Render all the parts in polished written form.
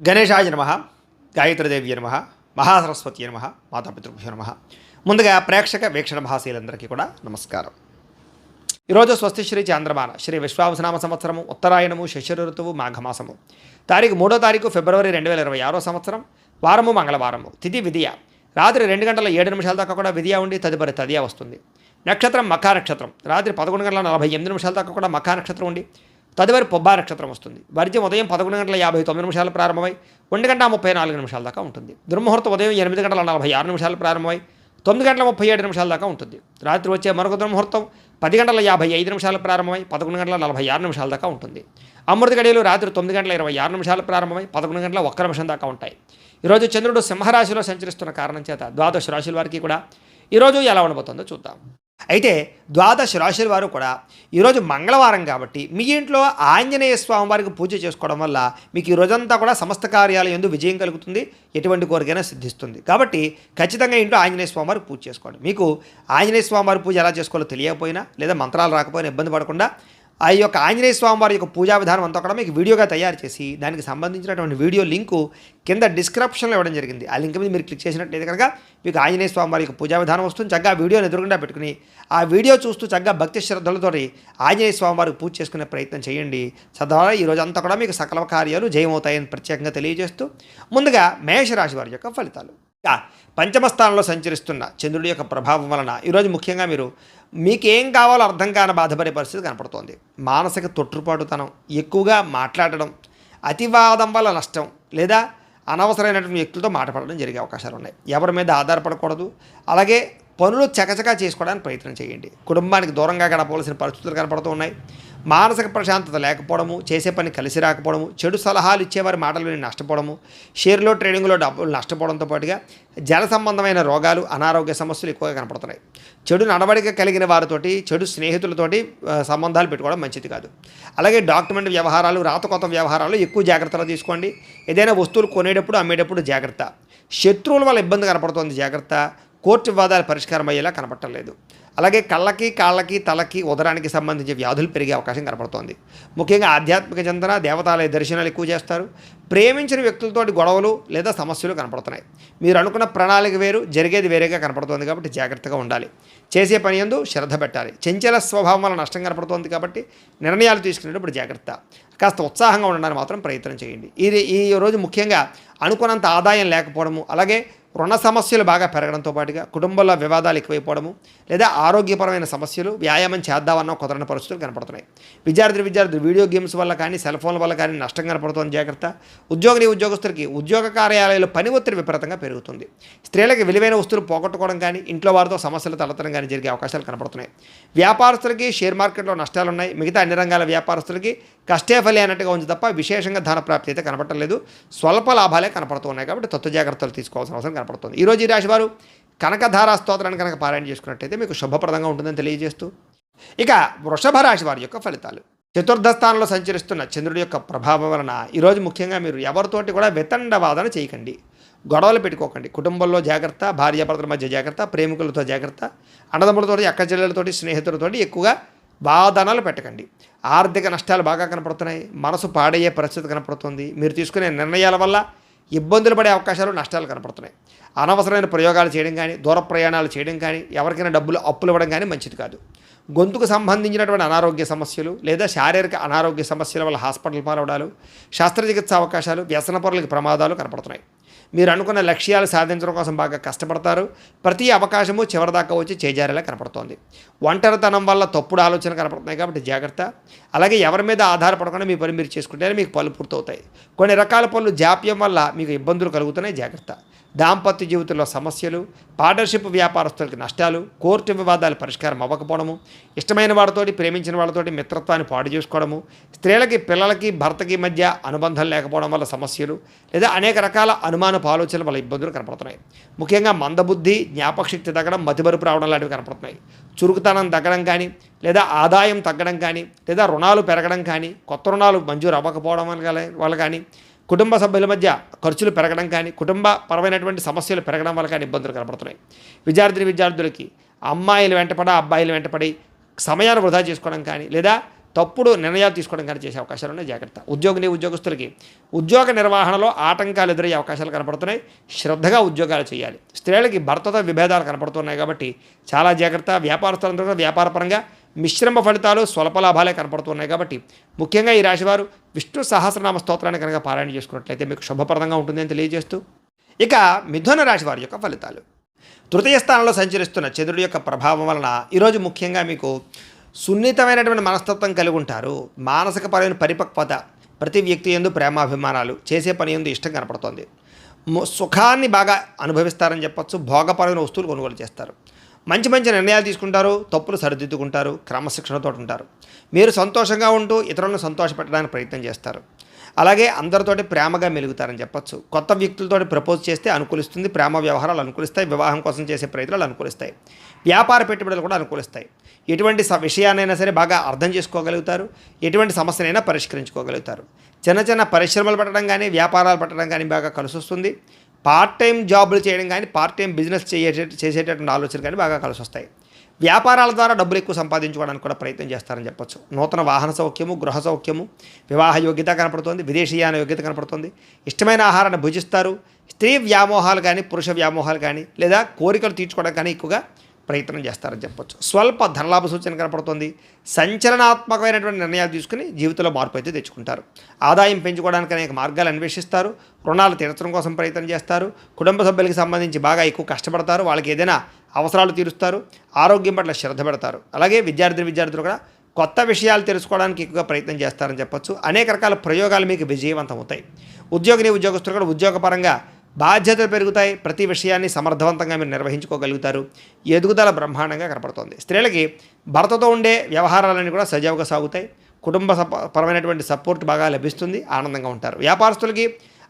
గణేశాయ నమః, గాయత్రీదేవ్య నమః, మహాసరస్వతి నమః, మాతాపితృభ్యో నమః. ముందుగా ప్రేక్షక వీక్షణ మహాశీలందరికీ కూడా నమస్కారం. ఈరోజు స్వస్తి శ్రీ చాంద్రమాన శ్రీ విశ్వావసనామ సంవత్సరము ఉత్తరాయణము శశిర ఋతువు మాఘమాసము తారీఖు 3వ తారీఖు ఫిబ్రవరి 2026 సంవత్సరం వారము మంగళవారము. తిథి విధియ రాత్రి 2:07 దాకా కూడా విధియ ఉండి తదుపరి తదియ వస్తుంది. నక్షత్రం మఖా నక్షత్రం రాత్రి 11:48 దాకా కూడా మఖా నక్షత్రం ఉండి తదుపరి పొబ్బా నక్షత్రం వస్తుంది. వర్జ్యం ఉదయం 11:59 ప్రారంభమై 1:34 దాకా ఉంటుంది. దుర్ముహూర్తం ఉదయం 8:46 ప్రారంభమై 9:37 దాకా ఉంటుంది. రాత్రి వచ్చే మరొక దుర్ముహూర్తం 10:55 ప్రారంభమై 11:46 దాకా ఉంటుంది. అమృత గడియలు రాత్రి 9:26 ప్రారంభమై 11:01 దాకా ఉంటాయి. ఈరోజు చంద్రుడు సింహరాశిలో సంచరిస్తున్న కారణం చేత ద్వాదశ రాశుల వారికి కూడా ఈరోజు ఎలా ఉండబోతుందో చూద్దాం. అయితే ద్వాదశ రాశుల వారు కూడా ఈరోజు మంగళవారం కాబట్టి మీ ఇంట్లో ఆంజనేయ స్వామి వారికి పూజ చేసుకోవడం వల్ల మీకు ఈ రోజంతా కూడా సమస్త కార్యాల యందు విజయం కలుగుతుంది, ఎటువంటి కోరికైనా సిద్ధిస్తుంది. కాబట్టి ఖచ్చితంగా ఇంట్లో ఆంజనేయ స్వామి వారికి పూజ చేసుకోండి. మీకు ఆంజనేయ స్వామి వారి పూజ ఎలా చేసుకోవాలో తెలియకపోయినా లేదా మంత్రాలు రాకపోయినా ఇబ్బంది పడకుండా ఆ యొక్క ఆంజనేయ స్వామి వారి యొక్క పూజా విధానం అంతా కూడా మీకు వీడియోగా తయారు చేసి దానికి సంబంధించినటువంటి వీడియో లింకు కింద డిస్క్రిప్షన్లో ఇవ్వడం జరిగింది. ఆ లింక్ మీద మీరు క్లిక్ చేసినట్లయితే కనుక మీకు ఆంజనేయ స్వామి వారి యొక్క పూజా విధానం వస్తుంది. చక్కగా వీడియోని ఎదురుగుండా పెట్టుకుని ఆ వీడియో చూస్తూ చక్కగా భక్తి శ్రద్ధలతో ఆంజనేయ స్వామి వారికి పూజ చేసుకునే ప్రయత్నం చేయండి. తద్వారా ఈ రోజు అంతా కూడా మీకు సకల కార్యాలు జయమవుతాయని ప్రత్యేకంగా తెలియజేస్తూ ముందుగా మేషరాశి వారి యొక్క ఫలితాలు. పంచమ స్థానంలో సంచరిస్తున్న చంద్రుడి యొక్క ప్రభావం వలన ఈరోజు ముఖ్యంగా మీకేం కావాలో అర్థం కాని బాధపడే పరిస్థితి కనపడుతోంది. మానసిక తొట్టుపాటుతనం, ఎక్కువగా మాట్లాడడం, అతివాదం వల్ల నష్టం లేదా అనవసరమైనటువంటి వ్యక్తులతో మాట్లాడడం జరిగే అవకాశాలు ఉన్నాయి. ఎవరి మీద ఆధారపడకూడదు. అలాగే పనులు చకచకా చేసుకోవడానికి ప్రయత్నం చేయండి. కుటుంబానికి దూరంగా గడపవలసిన పరిస్థితులు కనపడుతూ ఉన్నాయి. మానసిక ప్రశాంతత లేకపోవడము, చేసే పని కలిసి రాకపోవడము, చెడు సలహాలు ఇచ్చేవారి మాటలు విని నష్టపోవడము, షేర్లో ట్రేడింగ్లో డబ్బులు నష్టపోవడంతో పాటుగా జల సంబంధమైన రోగాలు, అనారోగ్య సమస్యలు ఎక్కువగా కనపడుతున్నాయి. చెడు నడవడిక కలిగిన వారితోటి, చెడు స్నేహితులతోటి సంబంధాలు పెట్టుకోవడం మంచిది కాదు. అలాగే డాక్యుమెంట్ వ్యవహారాలు, రాతకోత వ్యవహారాలు ఎక్కువ జాగ్రత్తలు తీసుకోండి. ఏదైనా వస్తువులు కొనేటప్పుడు అమ్మేటప్పుడు జాగ్రత్త. శత్రువుల వల్ల ఇబ్బంది కనపడుతోంది, జాగ్రత్త. కోర్టు వివాదాలు పరిష్కారం అయ్యేలా కనపట్టలేదు. అలాగే కళ్ళకి, కాళ్ళకి, తలకి, ఉదరానికి సంబంధించి వ్యాధులు పెరిగే అవకాశం కనపడుతోంది. ముఖ్యంగా ఆధ్యాత్మిక చింతన, దేవతాలయ దర్శనాలు ఎక్కువ చేస్తారు. ప్రేమించిన వ్యక్తులతోటి గొడవలు లేదా సమస్యలు కనపడుతున్నాయి. మీరు అనుకున్న ప్రణాళిక వేరు, జరిగేది వేరేగా కనపడుతోంది కాబట్టి జాగ్రత్తగా ఉండాలి. చేసే పని యందు శ్రద్ధ పెట్టాలి. చంచల స్వభావం వల్ల నష్టం కనపడుతోంది కాబట్టి నిర్ణయాలు తీసుకునేటప్పుడు జాగ్రత్త. కాస్త ఉత్సాహంగా ఉండడానికి మాత్రం ప్రయత్నం చేయండి. ఈ రోజు ముఖ్యంగా అనుకున్నంత ఆదాయం లేకపోవడము, అలాగే రుణ సమస్యలు బాగా పెరగడంతో పాటుగా కుటుంబంలో వివాదాలు ఎక్కువైపోవడము లేదా ఆరోగ్యపరమైన సమస్యలు, వ్యాయామం చేద్దామన్న కుదరని పరిస్థితులు కనపడుతున్నాయి. విద్యార్థులు వీడియో గేమ్స్ వల్ల కానీ సెల్ ఫోన్ల వల్ల కానీ నష్టం కనపడుతుంది, జాగ్రత్త. ఉద్యోగస్తులకి ఉద్యోగ కార్యాలయాల్లో పని ఒత్తిడి విపరీతంగా పెరుగుతుంది. స్త్రీలకు విలువైన వస్తువులు పోగొట్టుకోవడం కానీ ఇంట్లో వారితో సమస్యలు తలెత్తడం కానీ జరిగే అవకాశాలు కనపడుతున్నాయి. వ్యాపారస్తులకి షేర్ మార్కెట్లో నష్టాలు ఉన్నాయి. మిగతా అన్ని రంగాల వ్యాపారస్తులకి కష్టే ఫలి అన్నట్టుగా ఉంది తప్ప విశేషంగా ధన ప్రాప్తి అయితే కనపడలేదు. స్వల్ప లాభాలే కనపడుతున్నాయి కాబట్టి తత్వ జాగ్రత్తలు తీసుకోవాల్సిన అవసరం కనపడుతుంది. ఈరోజు ఈ రాశి వారు కనకధారా స్తోత్రాన్ని కనుక పారాయణ చేసుకున్నట్టయితే మీకు శుభప్రదంగా ఉంటుందని తెలియజేస్తూ ఇక వృషభ రాశి వారి యొక్క ఫలితాలు. చతుర్థ స్థానంలో సంచరిస్తున్న చంద్రుడి యొక్క ప్రభావం వలన ఈరోజు ముఖ్యంగా మీరు ఎవరితోటి కూడా వితండవాదన చేయకండి, గొడవలు పెట్టుకోకండి. కుటుంబంలో జాగ్రత్త, భార్యాభర్తల మధ్య జాగ్రత్త, ప్రేమికులతో జాగ్రత్త, అన్నదమ్ములతోటి, అక్కచెల్లెలతోటి, స్నేహితులతోటి ఎక్కువగా వాదనలు పెట్టకండి. ఆర్థిక నష్టాలు బాగా కనపడుతున్నాయి. మనసు పాడయ్యే పరిస్థితి కనపడుతుంది. మీరు తీసుకునే నిర్ణయాల వల్ల ఇబ్బందులు పడే అవకాశాలు, నష్టాలు కనపడుతున్నాయి. అనవసరమైన ప్రయోగాలు చేయడం కానీ, దూర ప్రయాణాలు చేయడం కానీ, ఎవరికైనా డబ్బులు అప్పులు ఇవ్వడం కానీ మంచిది కాదు. గొంతుకు సంబంధించినటువంటి అనారోగ్య సమస్యలు లేదా శారీరక అనారోగ్య సమస్యల వల్ల హాస్పిటల్ పాలవడాలు, శస్త్రచికిత్స అవకాశాలు, వ్యసనపరులకి ప్రమాదాలు కనపడుతున్నాయి. మీరు అనుకున్న లక్ష్యాలు సాధించడం కోసం బాగా కష్టపడతారు. ప్రతి అవకాశము చివరిదాకా వచ్చి చేజారేలా కనపడుతోంది. ఒంటరితనం వల్ల తప్పుడు ఆలోచన కనపడుతున్నాయి కాబట్టి జాగ్రత్త. అలాగే ఎవరి మీద ఆధారపడకుండా మీ పని మీరు చేసుకుంటేనే మీకు పనులు పూర్తవుతాయి. కొన్ని రకాల పనులు జాప్యం వల్ల మీకు ఇబ్బందులు కలుగుతున్నాయి, జాగ్రత్త. దాంపత్య జీవితంలో సమస్యలు, పార్ట్నర్షిప్ వ్యాపారస్తులకి నష్టాలు, కోర్టు వివాదాలు పరిష్కారం అవ్వకపోవడము, ఇష్టమైన వాళ్ళతోటి, ప్రేమించిన వాళ్ళతోటి మిత్రత్వాన్ని పాడు చేసుకోవడము, స్త్రీలకి, పిల్లలకి, భర్తకి మధ్య అనుబంధం లేకపోవడం వల్ల సమస్యలు లేదా అనేక రకాల అనుమానపు ఆలోచనల వల్ల ఇబ్బందులు కనపడుతున్నాయి. ముఖ్యంగా మందబుద్ధి, జ్ఞాపకశక్తి తగ్గడం, మతిమరుపు రావడం లాంటివి కనపడుతున్నాయి. చురుకుతనం తగ్గడం కానీ లేదా ఆదాయం తగ్గడం కానీ లేదా రుణాలు పెరగడం కానీ, కొత్త రుణాలు మంజూరు అవ్వకపోవడం వల్ల కానీ, కుటుంబ సభ్యుల మధ్య ఖర్చులు పెరగడం కానీ, కుటుంబ పరమైనటువంటి సమస్యలు పెరగడం వల్ల కానీ ఇబ్బందులు కనపడుతున్నాయి. విద్యార్థులకి అమ్మాయిలు వెంటపడి, అబ్బాయిలు వెంటపడి సమయాన్ని వృధా చేసుకోవడం కానీ లేదా తప్పుడు నిర్ణయాలు తీసుకోవడం కానీ చేసే అవకాశాలు ఉన్నాయి, జాగ్రత్త. ఉద్యోగస్తులకి ఉద్యోగ నిర్వహణలో ఆటంకాలు ఎదురయ్యే అవకాశాలు కనపడుతున్నాయి, శ్రద్ధగా ఉద్యోగాలు చేయాలి. స్త్రీలకి భర్తతో విభేదాలు కనపడుతున్నాయి కాబట్టి చాలా జాగ్రత్త. వ్యాపారస్తులందరూ కూడా వ్యాపారపరంగా మిశ్రమ ఫలితాలు, స్వల్ప లాభాలే కనపడుతున్నాయి కాబట్టి ముఖ్యంగా ఈ రాశివారు విష్ణు సహస్రనామ స్తోత్రాన్ని కనుక పారాయణ చేసుకున్నట్లయితే మీకు శుభప్రదంగా ఉంటుందని తెలియజేస్తూ, ఇక మిథున రాశి వారి యొక్క ఫలితాలు. తృతీయ స్థానంలో సంచరిస్తున్న చంద్రుడి యొక్క ప్రభావం వలన ఈరోజు ముఖ్యంగా మీకు సున్నితమైనటువంటి మనస్తత్వం కలిగి ఉంటారు. మానసికపరమైన పరిపక్వత, ప్రతి వ్యక్తి యందు ప్రేమాభిమానాలు, చేసే పని యందు ఇష్టం కనపడుతోంది. సుఖాన్ని బాగా అనుభవిస్తారని చెప్పచ్చు. భోగపరమైన వస్తువులు కొనుగోలు చేస్తారు. మంచి నిర్ణయాలు తీసుకుంటారు, తప్పులు సరిదిద్దుకుంటారు, క్రమశిక్షణతో ఉంటారు. మీరు సంతోషంగా ఉంటూ ఇతరులను సంతోషపెట్టడానికి ప్రయత్నం చేస్తారు. అలాగే అందరితోటి ప్రేమగా మెలుగుతారని చెప్పచ్చు. కొత్త వ్యక్తులతోటి ప్రపోజ్ చేస్తే అనుకూలిస్తుంది, ప్రేమ వ్యవహారాలు అనుకూలిస్తాయి, వివాహం కోసం చేసే ప్రయత్నాలు అనుకూలిస్తాయి, వ్యాపార పెట్టుబడులు కూడా అనుకూలిస్తాయి. ఎటువంటి విషయాన్నైనా సరే బాగా అర్థం చేసుకోగలుగుతారు, ఎటువంటి సమస్యనైనా పరిష్కరించుకోగలుగుతారు. చిన్న పరిశ్రమలు పెట్టడం కానీ, వ్యాపారాలు పెట్టడం కానీ బాగా కలిసి వస్తుంది. పార్ట్ టైం జాబులు చేయడం కానీ, పార్ట్ టైం బిజినెస్ చేసేటటువంటి ఆలోచనలు కానీ బాగా కలిసి వస్తాయి. వ్యాపారాల ద్వారా డబ్బులు ఎక్కువ సంపాదించుకోవడానికి కూడా ప్రయత్నం చేస్తారని చెప్పొచ్చు. నూతన వాహన సౌఖ్యము, గృహ సౌఖ్యము, వివాహ యోగ్యత కనపడుతుంది, విదేశీయాన యోగ్యత కనపడుతుంది. ఇష్టమైన ఆహారాన్ని భుజిస్తారు. స్త్రీ వ్యామోహాలు కానీ, పురుష వ్యామోహాలు కానీ, లేదా కోరికలు తీర్చుకోవడం కానీ ఎక్కువగా ప్రయత్నం చేస్తారని చెప్పొచ్చు. స్వల్ప ధనలాభ సూచన కనపడుతుంది. సంచలనాత్మకమైనటువంటి నిర్ణయాలు తీసుకుని జీవితంలో మార్పు అయితే తెచ్చుకుంటారు. ఆదాయం పెంచుకోవడానికి అనేక మార్గాలు అన్వేషిస్తారు. రుణాలు తీర్చడం కోసం ప్రయత్నం చేస్తారు. కుటుంబ సభ్యులకి సంబంధించి బాగా ఎక్కువ కష్టపడతారు. వాళ్ళకి ఏదైనా అవసరాలు తీరుస్తారు. ఆరోగ్యం పట్ల శ్రద్ధ పెడతారు. అలాగే విద్యార్థులు కూడా కొత్త విషయాలు తెలుసుకోవడానికి ఎక్కువగా ప్రయత్నం చేస్తారని చెప్పొచ్చు. అనేక రకాల ప్రయోగాలు మీకు విజయవంతం అవుతాయి. ఉద్యోగస్తులు కూడా ఉద్యోగపరంగా బాధ్యతలు పెరుగుతాయి. ప్రతి విషయాన్ని సమర్థవంతంగా మీరు నిర్వహించుకోగలుగుతారు. ఎదుగుదల బ్రహ్మాండంగా కనపడుతుంది. స్త్రీలకి భర్తతో ఉండే వ్యవహారాలన్నీ కూడా సజావుగా సాగుతాయి. కుటుంబ పరమైనటువంటి సపోర్ట్ బాగా లభిస్తుంది. ఆనందంగా ఉంటారు. వ్యాపారస్తులకి,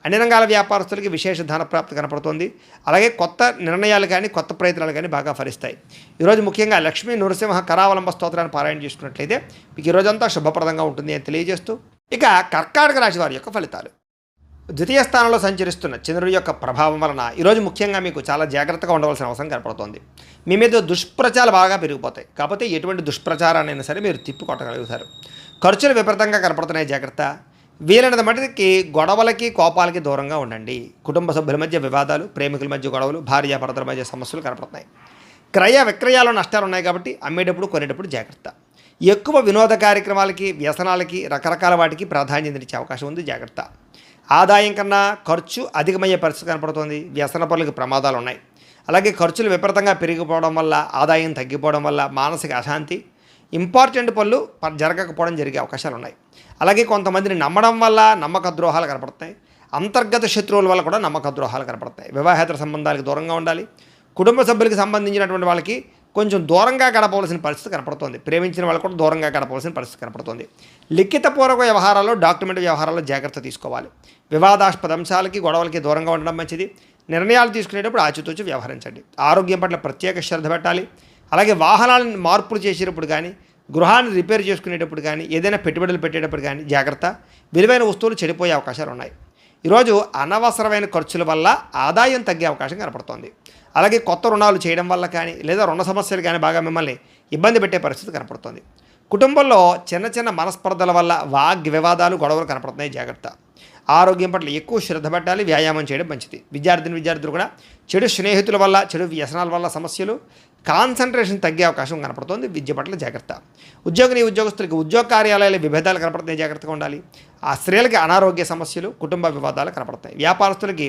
అన్ని రంగాల వ్యాపారస్తులకి విశేష ధన ప్రాప్తి కనపడుతుంది. అలాగే కొత్త నిర్ణయాలు కానీ, కొత్త ప్రయత్నాలు కానీ బాగా ఫలిస్తాయి. ఈరోజు ముఖ్యంగా లక్ష్మీ నృసింహ కరావలంబ స్తోత్రాన్ని పారాయణ చేసుకున్నట్లయితే మీకు ఈరోజంతా శుభప్రదంగా ఉంటుంది అని తెలియజేస్తూ, ఇక కర్కాటక రాశి వారి యొక్క ఫలితాలు. ద్వితీయ స్థానంలో సంచరిస్తున్న చంద్రుడి యొక్క ప్రభావం వలన ఈరోజు ముఖ్యంగా మీకు చాలా జాగ్రత్తగా ఉండవలసిన అవసరం కనపడుతోంది. మీ మీద దుష్ప్రచారాలు బాగా పెరిగిపోతాయి. కాకపోతే ఎటువంటి దుష్ప్రచారాన్నైనా సరే మీరు తిప్పికొట్టగలుగుతారు. ఖర్చులు విపరీతంగా కనపడుతున్నాయి, జాగ్రత్త. వీలైనంత మటుకి గొడవలకి, కోపాలకి దూరంగా ఉండండి. కుటుంబ సభ్యుల మధ్య వివాదాలు, ప్రేమికుల మధ్య గొడవలు, భార్యాభర్తల మధ్య సమస్యలు కనపడుతున్నాయి. క్రయ విక్రయాలు నష్టాలు ఉన్నాయి కాబట్టి అమ్మేటప్పుడు, కొనేటప్పుడు జాగ్రత్త. ఎక్కువ వినోద కార్యక్రమాలకి, వ్యసనాలకి, రకరకాల వాటికి ప్రాధాన్యతనిచ్చే అవకాశం ఉంది, జాగ్రత్త. ఆదాయం కన్నా ఖర్చు అధికమయ్యే పరిస్థితి కనపడుతుంది. వ్యసన పనులకు ప్రమాదాలు ఉన్నాయి. అలాగే ఖర్చులు విపరీతంగా పెరిగిపోవడం వల్ల, ఆదాయం తగ్గిపోవడం వల్ల మానసిక అశాంతి, ఇంపార్టెంట్ పనులు జరగకపోవడం జరిగే అవకాశాలు ఉన్నాయి. అలాగే కొంతమందిని నమ్మడం వల్ల నమ్మక ద్రోహాలు కనపడతాయి. అంతర్గత శత్రువుల వల్ల కూడా నమ్మక ద్రోహాలు కనపడతాయి. వివాహేతర సంబంధాలకు దూరంగా ఉండాలి. కుటుంబ సభ్యులకు సంబంధించినటువంటి వాళ్ళకి కొంచెం దూరంగా గడపవలసిన పరిస్థితి కనపడుతుంది. ప్రేమించిన వాళ్ళు కూడా దూరంగా గడపవలసిన పరిస్థితి కనపడుతుంది. లిఖితపూర్వక వ్యవహారాల్లో, డాక్యుమెంట్ వ్యవహారాల్లో జాగ్రత్త తీసుకోవాలి. వివాదాస్పద అంశాలకి, గొడవలకి దూరంగా ఉండడం మంచిది. నిర్ణయాలు తీసుకునేటప్పుడు ఆచితూచి వ్యవహరించండి. ఆరోగ్యం పట్ల ప్రత్యేక శ్రద్ధ పెట్టాలి. అలాగే వాహనాలను మార్పులు చేసేటప్పుడు కానీ, గృహాన్ని రిపేర్ చేసుకునేటప్పుడు కానీ, ఏదైనా పెట్టుబడులు పెట్టేటప్పుడు కానీ జాగ్రత్త. విలువైన వస్తువులు చెడిపోయే అవకాశాలు ఉన్నాయి. ఈరోజు అనవసరమైన ఖర్చుల వల్ల ఆదాయం తగ్గే అవకాశం కనపడుతోంది. అలాగే కొత్త రుణాలు చేయడం వల్ల కానీ, లేదా రుణ సమస్యలు కానీ బాగా మిమ్మల్ని ఇబ్బంది పెట్టే పరిస్థితి కనపడుతుంది. కుటుంబంలో చిన్న మనస్పర్ధల వల్ల వివాదాలు, గొడవలు కనపడుతున్నాయి, జాగ్రత్త. ఆరోగ్యం పట్ల ఎక్కువ శ్రద్ధ పెట్టాలి. వ్యాయామం చేయడం మంచిది. విద్యార్థులు కూడా చెడు స్నేహితుల వల్ల, చెడు వ్యసనాల వల్ల సమస్యలు, కాన్సన్ట్రేషన్ తగ్గే అవకాశం కనపడుతుంది. విద్య పట్ల జాగ్రత్త. ఉద్యోగస్తులకి ఉద్యోగ కార్యాలయాల విభేదాలు కనపడుతున్నాయి, జాగ్రత్తగా ఉండాలి. ఆ స్త్రీలకి అనారోగ్య సమస్యలు, కుటుంబ వివాదాలు కనపడతాయి. వ్యాపారస్తులకి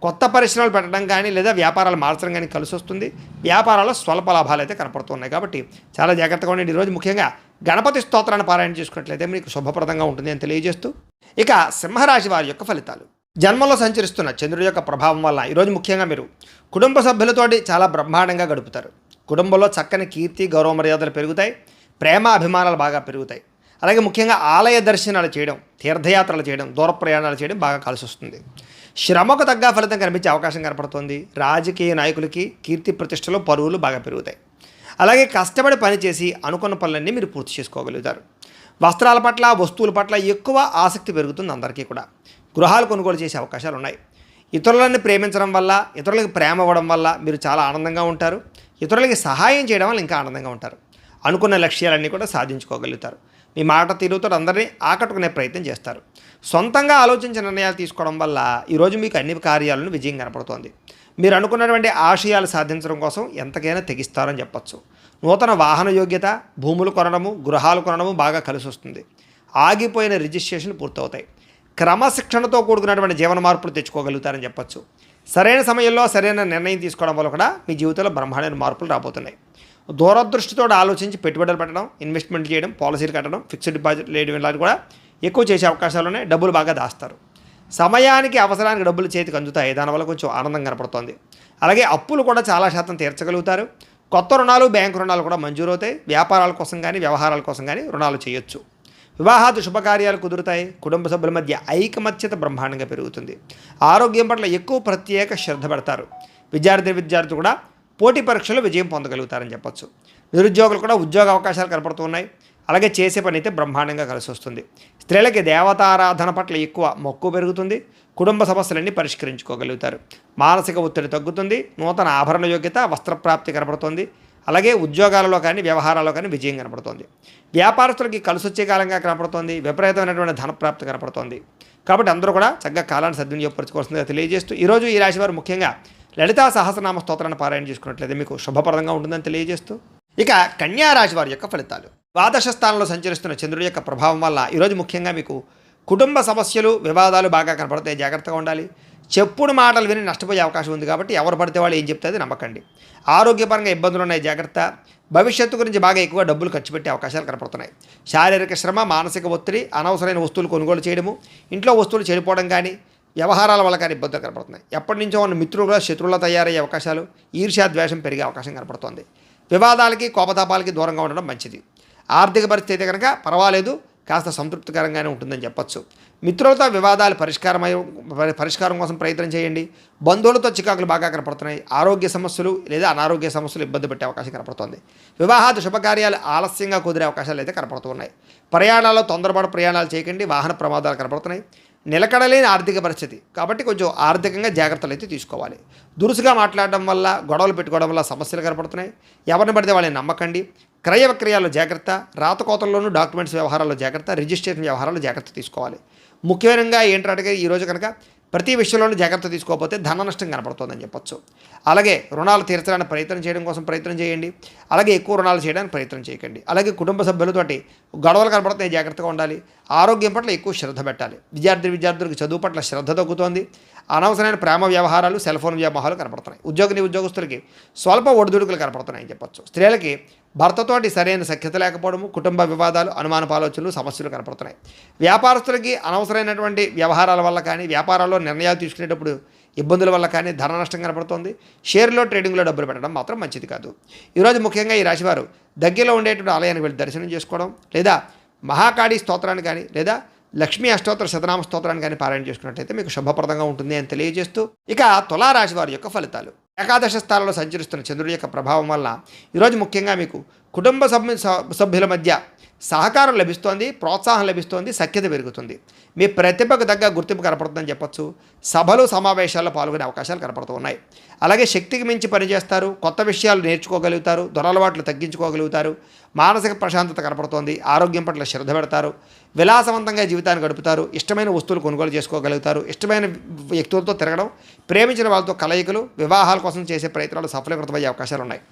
కొత్త పరిశ్రమలు పెట్టడం కానీ, లేదా వ్యాపారాలు మార్చడం కానీ కలిసి వస్తుంది. వ్యాపారాల్లో స్వల్ప లాభాలు అయితే కనపడుతున్నాయి కాబట్టి చాలా జాగ్రత్తగా ఉండండి. ఈరోజు ముఖ్యంగా గణపతి స్తోత్రాన్ని పారాయణ చేసుకున్నట్లయితే మీకు శుభప్రదంగా ఉంటుంది అని తెలియజేస్తూ, ఇక సింహరాశి వారి యొక్క ఫలితాలు. జన్మలో సంచరిస్తున్న చంద్రుడి యొక్క ప్రభావం వల్ల ఈరోజు ముఖ్యంగా మీరు కుటుంబ సభ్యులతోటి చాలా బ్రహ్మాండంగా గడుపుతారు. కుటుంబంలో చక్కని కీర్తి, గౌరవ మర్యాదలు పెరుగుతాయి. ప్రేమ అభిమానాలు బాగా పెరుగుతాయి. అలాగే ముఖ్యంగా ఆలయ దర్శనాలు చేయడం, తీర్థయాత్రలు చేయడం, దూర ప్రయాణాలు చేయడం బాగా కలిసి వస్తుంది. శ్రమకు తగ్గ ఫలితం కనిపించే అవకాశం కనపడుతుంది. రాజకీయ నాయకులకి కీర్తి ప్రతిష్టలు, పరువులు బాగా పెరుగుతాయి. అలాగే కష్టపడి పనిచేసి అనుకున్న పనులన్నీ మీరు పూర్తి చేసుకోగలుగుతారు. వస్త్రాల పట్ల, వస్తువుల పట్ల ఎక్కువ ఆసక్తి పెరుగుతుంది అందరికీ కూడా. గృహాలు కొనుగోలు చేసే అవకాశాలు ఉన్నాయి. ఇతరులను ప్రేమించడం వల్ల, ఇతరులకు ప్రేమ ఇవ్వడం వల్ల మీరు చాలా ఆనందంగా ఉంటారు. ఇతరులకి సహాయం చేయడం వల్ల ఇంకా ఆనందంగా ఉంటారు. అనుకున్న లక్ష్యాలన్నీ కూడా సాధించుకోగలుగుతారు. మీ మాట తీరుతో అందరినీ ఆకట్టుకునే ప్రయత్నం చేస్తారు. సొంతంగా ఆలోచించి నిర్ణయాలు తీసుకోవడం వల్ల ఈరోజు మీకు అన్ని కార్యాలను విజయం కనపడుతోంది. మీరు అనుకున్నటువంటి ఆశయాలు సాధించడం కోసం ఎంతకైనా తెగిస్తారని చెప్పచ్చు. నూతన వాహన యోగ్యత, భూములు కొనడము, గృహాలు కొనడము బాగా కలిసి వస్తుంది. ఆగిపోయిన రిజిస్ట్రేషన్లు పూర్తవుతాయి. క్రమశిక్షణతో కూడుకున్నటువంటి జీవన మార్పులు తెచ్చుకోగలుగుతారని చెప్పచ్చు. సరైన సమయంలో సరైన నిర్ణయం తీసుకోవడం వల్ల కూడా మీ జీవితంలో బ్రహ్మాండమైన మార్పులు రాబోతున్నాయి. దూరదృష్టితో ఆలోచించి పెట్టుబడులు పెట్టడం, ఇన్వెస్ట్మెంట్ చేయడం, పాలసీలు కట్టడం, ఫిక్స్డ్ డిపాజిట్ వేయడం ఇలాంటివి కూడా ఎక్కువ చేసే అవకాశాలు ఉన్నాయి. డబ్బులు బాగా దాస్తారు. సమయానికి అవసరానికి డబ్బులు చేతికి అందుతాయి. దానివల్ల కొంచెం ఆనందం కనపడుతోంది. అలాగే అప్పులు కూడా చాలా శాతం తీర్చగలుగుతారు. కొత్త రుణాలు, బ్యాంకు రుణాలు కూడా మంజూరవుతాయి. వ్యాపారాల కోసం కానీ వ్యవహారాల కోసం కానీ రుణాలు చేయొచ్చు. వివాహాది శుభకార్యాలు కుదురుతాయి. కుటుంబ సభ్యుల మధ్య ఐకమత్యత బ్రహ్మాండంగా పెరుగుతుంది. ఆరోగ్యం పట్ల ఎక్కువ ప్రత్యేక శ్రద్ధ పెడతారు. విద్యార్థులు కూడా పోటీ పరీక్షలు విజయం పొందగలుగుతారని చెప్పచ్చు. నిరుద్యోగులు కూడా ఉద్యోగ అవకాశాలు కనపడుతున్నాయి. అలాగే చేసే పని అయితే బ్రహ్మాండంగా కలిసి వస్తుంది. స్త్రీలకి దేవతారాధన పట్ల ఎక్కువ మక్కువ పెరుగుతుంది. కుటుంబ సమస్యలన్నీ పరిష్కరించుకోగలుగుతారు. మానసిక ఒత్తిడి తగ్గుతుంది. నూతన ఆభరణ యోగ్యత, వస్త్రప్రాప్తి కనపడుతుంది. అలాగే ఉద్యోగాలలో కానీ వ్యవహారాల్లో కానీ విజయం కనపడుతుంది. వ్యాపారస్తులకి కలిసొచ్చే కాలంగా కనపడుతోంది. విపరీతమైనటువంటి ధనప్రాప్తి కనపడుతోంది. కాబట్టి అందరూ కూడా చక్కగా కాలాన్ని సద్వినియోగపరచుకోవాల్సిందిగా తెలియజేస్తూ ఈరోజు ఈ రాశి వారు ముఖ్యంగా లలితా సహస్రనామ స్తోత్రాన్ని పారాయణ చేసుకున్నట్లయితే మీకు శుభప్రదంగా ఉంటుందని తెలియజేస్తూ ఇక కన్యా రాశి వారి యొక్క ఫలితాలు. ద్వాదశ స్థానంలో సంచరిస్తున్న చంద్రుడి యొక్క ప్రభావం వల్ల ఈరోజు ముఖ్యంగా మీకు కుటుంబ సమస్యలు, వివాదాలు బాగా కనపడతాయి. జాగ్రత్తగా ఉండాలి. చెప్పుడు మాటలు విని నష్టపోయే అవకాశం ఉంది కాబట్టి ఎవరు పడితే వాళ్ళు ఏం చెప్తే అది నమ్మకండి. ఆరోగ్యపరంగా ఇబ్బందులు ఉన్నాయి, జాగ్రత్త. భవిష్యత్తు గురించి బాగా ఎక్కువ డబ్బులు ఖర్చు పెట్టే అవకాశాలు కనపడుతున్నాయి. శారీరక శ్రమ, మానసిక ఒత్తిడి, అనవసరమైన వస్తువులు కొనుగోలు చేయడము, ఇంట్లో వస్తువులు చెడిపోవడం కానీ, వ్యవహారాల వల్ల కానీ ఇబ్బందులు కనపడుతున్నాయి. ఎప్పటి నుంచో ఉన్న మిత్రులుగా శత్రువులా తయారయ్యే అవకాశాలు, ఈర్ష్యా ద్వేషం పెరిగే అవకాశం కనపడుతోంది. వివాదాలకి, కోపతాపాలకి దూరంగా ఉండడం మంచిది. ఆర్థిక పరిస్థితి కనుక పర్వాలేదు, కాస్త సంతృప్తికరంగానే ఉంటుందని చెప్పచ్చు. మిత్రులతో వివాదాలు పరిష్కారం కోసం ప్రయత్నం చేయండి. బంధువులతో చికాకులు బాగా కనపడుతున్నాయి. ఆరోగ్య సమస్యలు లేదా అనారోగ్య సమస్యలు ఇబ్బంది పెట్టే అవకాశం కనపడుతుంది. వివాహాది శుభకార్యాలు ఆలస్యంగా కుదిరే అవకాశాలు అయితే కనపడుతున్నాయి. ప్రయాణాల్లో తొందరపాటు ప్రయాణాలు చేయకండి. వాహన ప్రమాదాలు కనపడుతున్నాయి. నిలకడలేని ఆర్థిక పరిస్థితి కాబట్టి కొంచెం ఆర్థికంగా జాగ్రత్తలు అయితే తీసుకోవాలి. దురుసుగా మాట్లాడడం వల్ల, గొడవలు పెట్టుకోవడం వల్ల సమస్యలు కనపడుతున్నాయి. ఎవరిని పడితే వాళ్ళని నమ్మకండి. క్రయ విక్రయాల్లో జాగ్రత్త. రాతకోతల్లోనూ డాక్యుమెంట్స్ వ్యవహారాల్లో జాగ్రత్త. రిజిస్ట్రేషన్ వ్యవహారాల్లో జాగ్రత్త తీసుకోవాలి. ముఖ్యంగా ఏంటంటే ఈరోజు కనుక ప్రతి విషయంలోనూ జాగ్రత్త తీసుకోకపోతే ధన నష్టం కనపడుతుందని చెప్పొచ్చు. అలాగే రుణాలు తీర్చడానికి ప్రయత్నం చేయడం కోసం ప్రయత్నం చేయండి. అలాగే ఎక్కువ రుణాలు చేయడానికి ప్రయత్నం చేయకండి. అలాగే కుటుంబ సభ్యులతోటి గొడవలు కనపడుతున్నాయి, జాగ్రత్తగా ఉండాలి. ఆరోగ్యం పట్ల ఎక్కువ శ్రద్ధ పెట్టాలి. విద్యార్థులకు చదువు పట్ల శ్రద్ధ తగ్గుతోంది. అనవసరమైన ప్రేమ వ్యవహారాలు, సెల్ ఫోన్ వ్యామోహాలు కనపడుతున్నాయి. ఉద్యోగస్తులకి స్వల్ప ఒడిదుడుకులు కనపడుతున్నాయని చెప్పొచ్చు. స్త్రీలకి భర్తతోటి సరైన సఖ్యత లేకపోవడము, కుటుంబ వివాదాలు, అనుమానపు ఆలోచనలు, సమస్యలు కనపడుతున్నాయి. వ్యాపారస్తులకి అనవసరమైనటువంటి వ్యవహారాల వల్ల కానీ, వ్యాపారాల్లో నిర్ణయాలు తీసుకునేటప్పుడు ఇబ్బందుల వల్ల కానీ ధన నష్టం కనపడుతోంది. షేర్లో, ట్రేడింగ్లో డబ్బులు పెట్టడం మాత్రం మంచిది కాదు. ఈరోజు ముఖ్యంగా ఈ రాశివారు దగ్గరలో ఉండేటువంటి ఆలయానికి వెళ్ళి దర్శనం చేసుకోవడం, లేదా మహాకాళి స్తోత్రాన్ని కానీ, లేదా లక్ష్మీ అష్టోత్తర శతనామ స్తోత్రాన్ని కానీ పారాయణ చేసుకున్నట్లయితే మీకు శుభప్రదంగా ఉంటుంది అని తెలియజేస్తూ ఇక తులారాశి వారి యొక్క ఫలితాలు. ఏకాదశ స్థానంలో సంచరిస్తున్న చంద్రుడి యొక్క ప్రభావం వల్ల ఈరోజు ముఖ్యంగా మీకు కుటుంబ సభ్యుల మధ్య సహకారం లభిస్తోంది, ప్రోత్సాహం లభిస్తోంది, సఖ్యత పెరుగుతుంది. మీ ప్రతిభకు తగ్గ గుర్తింపు కనపడుతుందని చెప్పొచ్చు. సభలు, సమావేశాల్లో పాల్గొనే అవకాశాలు కనపడుతూ ఉన్నాయి. అలాగే శక్తికి మించి పనిచేస్తారు. కొత్త విషయాలు నేర్చుకోగలుగుతారు. దురలవాట్లు తగ్గించుకోగలుగుతారు. మానసిక ప్రశాంతత కనపడుతోంది. ఆరోగ్యం పట్ల శ్రద్ధ పెడతారు. విలాసవంతంగా జీవితాన్ని గడుపుతారు. ఇష్టమైన వస్తువులు కొనుగోలు చేసుకోగలుగుతారు. ఇష్టమైన వ్యక్తులతో తిరగడం, ప్రేమించిన వాళ్ళతో కలయికలు, వివాహాల కోసం చేసే ప్రయత్నాలు సఫలీకృతమయ్యే అవకాశాలు ఉన్నాయి.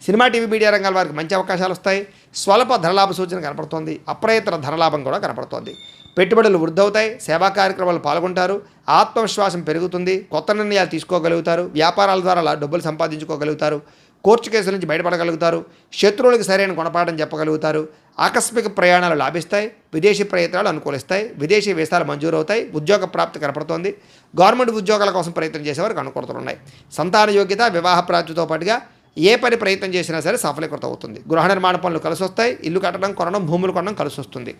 సినిమా, టీవీ, మీడియా రంగాల వారికి మంచి అవకాశాలు వస్తాయి. స్వల్ప ధనలాభ సూచన కనపడుతోంది. అప్రయత్న ధనలాభం కూడా కనపడుతోంది. పెట్టుబడులు వృద్ధవుతాయి. సేవా కార్యక్రమాలు పాల్గొంటారు. ఆత్మవిశ్వాసం పెరుగుతుంది. కొత్త నిర్ణయాలు తీసుకోగలుగుతారు. వ్యాపారాల ద్వారా డబ్బులు సంపాదించుకోగలుగుతారు. కోర్టు కేసుల నుంచి బయటపడగలుగుతారు. శత్రువులకు సరైన గుణపాఠం చెప్పగలుగుతారు. ఆకస్మిక ప్రయాణాలు లాభిస్తాయి. విదేశీ ప్రయత్నాలు అనుకూలిస్తాయి. విదేశీ వీసాలు మంజూరవుతాయి. ఉద్యోగ ప్రాప్తి కనపడుతోంది. గవర్నమెంట్ ఉద్యోగాల కోసం ప్రయత్నం చేసేవారికి అనుకూలతలు ఉన్నాయి. సంతాన యోగ్యత, వివాహ ప్రాప్తితో పాటుగా ఏ పని ప్రయత్నం చేసినా సరే సఫలీకృతం అవుతుంది. గృహ నిర్మాణ పనులు కలిసి వస్తాయి. ఇల్లు కట్టడం, కొనడం, భూములు కొనడం కలిసి వస్తుంది.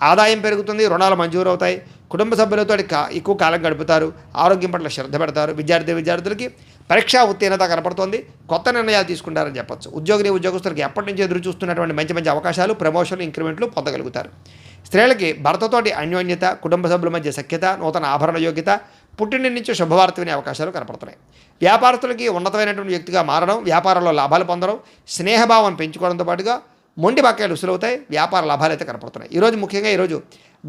ఆదాయం పెరుగుతుంది. రుణాలు మంజూరు అవుతాయి. కుటుంబ సభ్యులతో ఎక్కువ కాలం గడుపుతారు. ఆరోగ్యం పట్ల శ్రద్ధ పెడతారు. విద్యార్థులకి పరీక్షా ఉత్తీర్ణత కనపడుతోంది. కొత్త నిర్ణయాలు తీసుకుంటారని చెప్పొచ్చు. ఉద్యోగస్తులకి ఎప్పటి నుంచి ఎదురు చూస్తున్నటువంటి మంచి అవకాశాలు, ప్రమోషన్లు, ఇంక్రిమెంట్లు పొందగలుగుతారు. స్త్రీలకి భర్తతోటి అన్యోన్యత, కుటుంబ సభ్యుల మధ్య సఖ్యత, నూతన ఆభరణ యోగ్యత, పుట్టిన నుంచి శుభవార్త వినే అవకాశాలు కనపడుతున్నాయి. వ్యాపారస్తులకి ఉన్నతమైనటువంటి వ్యక్తిగా మారడం, వ్యాపారంలో లాభాలు పొందడం, స్నేహభావం పెంచుకోవడంతో పాటుగా మొండి బకాయిలు ఉసులవుతాయి, వ్యాపార లాభాలు అయితే కనపడుతున్నాయి. ఈరోజు ముఖ్యంగా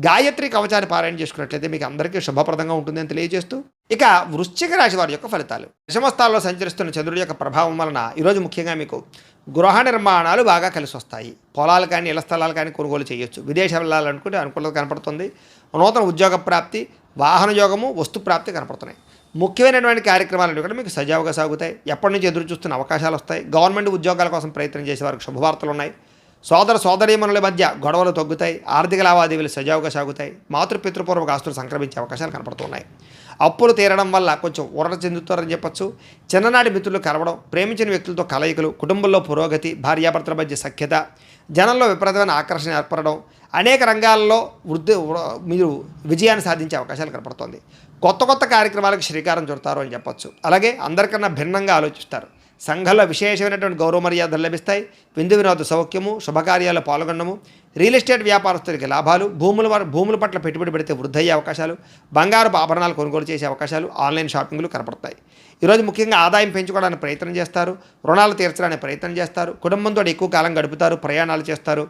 గాయత్రి కవచాన్ని పారాయణ చేసుకున్నట్లయితే మీకు అందరికీ శుభప్రదంగా ఉంటుందని తెలియజేస్తూ, ఇక వృశ్చిక రాశి వారి యొక్క ఫలితాలు. దశమస్థానంలో సంచరిస్తున్న చంద్రుడి యొక్క ప్రభావం వలన ఈరోజు ముఖ్యంగా మీకు గృహ నిర్మాణాలు బాగా కలిసి వస్తాయి. పొలాలు కానీ ఇళ్ల స్థలాలు కానీ కొనుగోలు చేయొచ్చు. విదేశాలు వెళ్ళాలనుకుంటే అనుకూలత కనపడుతుంది. నూతన ఉద్యోగ ప్రాప్తి, వాహన యోగము, వస్తు ప్రాప్తి కనపడుతున్నాయి. ముఖ్యమైనటువంటి కార్యక్రమాలు కూడా మీకు సజావుగా సాగుతాయి. ఎప్పటి నుంచి ఎదురు చూస్తున్న అవకాశాలు వస్తాయి. గవర్నమెంట్ ఉద్యోగాల కోసం ప్రయత్నం చేసే వారికి శుభవార్తలు ఉన్నాయి. సోదరీమణుల మధ్య గొడవలు తగ్గుతాయి. ఆర్థిక లావాదేవీలు సజావుగా సాగుతాయి. మాతృపితృపూర్వక ఆస్తులు సంక్రమించే అవకాశాలు కనపడుతున్నాయి. అప్పులు తీరడం వల్ల కొంచెం ఊరట చెందుతారని చెప్పచ్చు. చిన్ననాటి మిత్రులు కలవడం, ప్రేమించిన వ్యక్తులతో కలయికలు, కుటుంబంలో పురోగతి, భార్యాభర్తల మధ్య సఖ్యత, జనంలో విపరీతమైన ఆకర్షణ ఏర్పడడం, అనేక రంగాల్లో మీరు విజయాన్ని సాధించే అవకాశాలు కనపడుతుంది. కొత్త కార్యక్రమాలకు శ్రీకారం చుడతారు అని చెప్పచ్చు. అలాగే అందరికన్నా భిన్నంగా ఆలోచిస్తారు. సంఘంలో విశేషమైనటువంటి గౌరవ మర్యాదలు లభిస్తాయి. విందు వినోద సౌఖ్యము, శుభకార్యాల్లో పాల్గొనడము, రియల్ ఎస్టేట్ వ్యాపారస్తులకి లాభాలు, భూముల పట్ల పెట్టుబడి పెడితే వృద్ధయ్యే అవకాశాలు, బంగారపు ఆభరణాలు కొనుగోలు చేసే అవకాశాలు, ఆన్లైన్ షాపింగ్లు కనపడతాయి. ఈరోజు ముఖ్యంగా ఆదాయం పెంచుకోవడానికి ప్రయత్నం చేస్తారు. రుణాలు తీర్చడానికి ప్రయత్నం చేస్తారు. కుటుంబంతో ఎక్కువ కాలం గడుపుతారు. ప్రయాణాలు చేస్తారు.